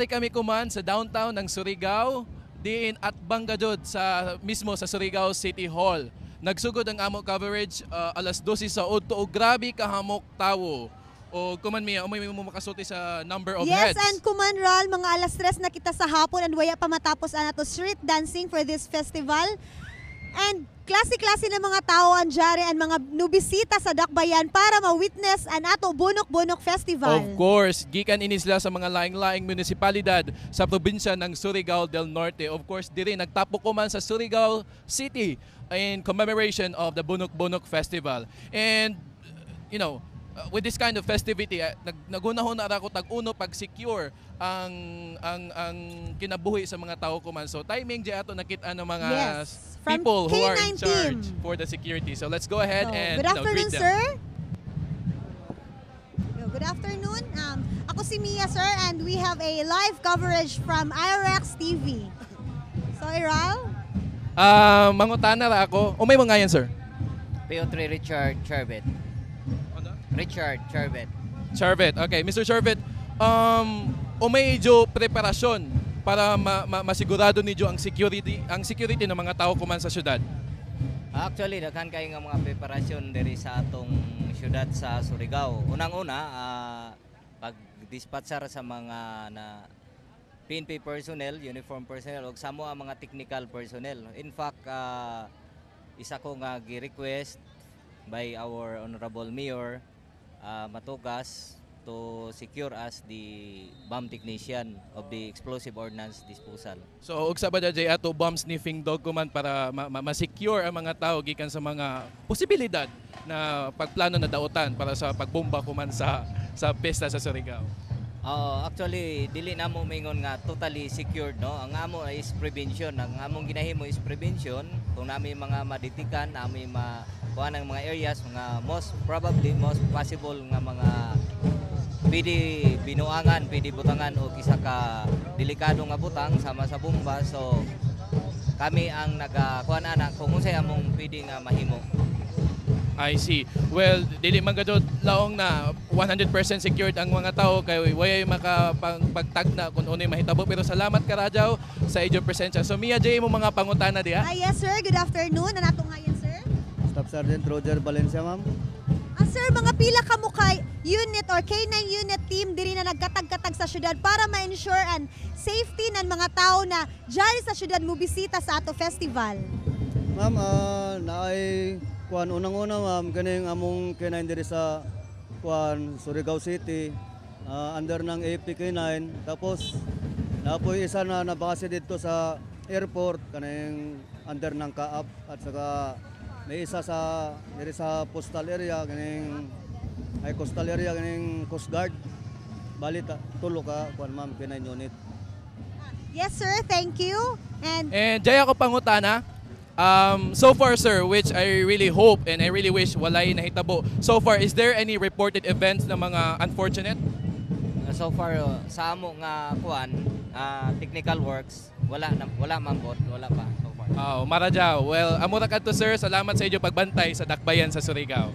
Naari kami kuman sa downtown ng Surigao, diin at Banggajod sa mismo sa Surigao City Hall. Nagsugod ang amo coverage alas 12 sa udto o grabe kahamok tawo. O kuman Mia, umay mo makasulti sa number of Yes, heads. and kuman Ral, mga alas 3 na kita sa hapon and waya pa matapos ang ato street dancing for this festival. And klase-klase ng mga tao ang jare and mga nubisita sa Dakbayan para ma-witness ang ato Bunok-Bunok Festival. Of course, gikan ini sila sa mga laing-laing munisipalidad sa probinsya ng Surigao del Norte. Of course, diri nagtapo ko man sa Surigao City in commemoration of the Bunok-Bunok Festival. And you know, with this kind of festivity, nagunahon na ako tag-uno pag-secure ang kinabuhi sa mga tao ko man. So timing di ato nakita ng mga From people who are in K9 charge team. for the security. So let's go ahead and Good afternoon, greet them. sir. Good afternoon. Ako si Mia, sir, and we have a live coverage from IRX TV. So, Iral? Mangutana ra ako. O may mga yan, sir? PO3 Richard Charvet. Richard Charvet. Charvet. Okay, Mr. Charvet, o may jo preparasyon para masigurado niyo ang security ng mga tao kuman sa syudad? Actually, daghan kay nga mga preparasyon diri sa atong syudad sa Surigao. Unang-una, pag-dispatcher sa mga na PNP personnel, uniform personnel, ug samo ang mga technical personnel. In fact, isa ko nga gi-request by our Honorable Mayor Matugas to secure as the bomb technician of the explosive ordnance disposal. So, ug sa ba jay ato bomb sniffing dog kuman para ma-secure ang mga tao gikan sa mga posibilidad na pagplano na dautan para sa pagbomba kuman sa pesta sa Surigao? Actually, dili na mo mingon nga totally secured, no? Ang amo is prevention. Ang among ginahimo is prevention. Kung nami mga maditikan, nami kuha ng mga areas, mga most possible nga mga pwede binuangan, pwede butangan o kisa ka delikado nga butang sama sa bomba. So kami ang nagakuha na kung unsay among pwede nga mahimo. I see. Well, dili man gadto laong na 100% secured ang mga tao kay way makapagtagna kung unoy mahitabo, pero salamat ka Radyaw sa inyong presensya. So Mia J mo mga pangutana diha. Yes, sir. Good afternoon. Ano natong ngayon, sir? Staff Sergeant Roger Valencia, ma'am. Sir, mga pila ka mo kay unit or K9 unit team diri na nagkatag-katag sa syudad para ma-ensure ang safety ng mga tao na dyan sa syudad mo bisita sa ato festival. Ma'am, naay kuan unang-una ma'am kaning among K9 diri sa kuan Surigao City under ng APK9, tapos napoy isa na nabase dito sa airport kaning under ng Kaap, at saka may isa sa diri sa postal area kaning coastal area kaning Coast Guard. Balit tulo ka kuan ma'am K9 unit. Yes, sir. Thank you. And Jay ako pangutana. So far, sir, which I really hope and I really wish walay nahitabo. So far, is there any reported events na mga unfortunate? So far, sa amo nga kuan, technical works, wala man po, wala pa so far. Maradyaw. Well, amura kadto sir, salamat sa inyo pagbantay sa Dakbayan sa Surigao.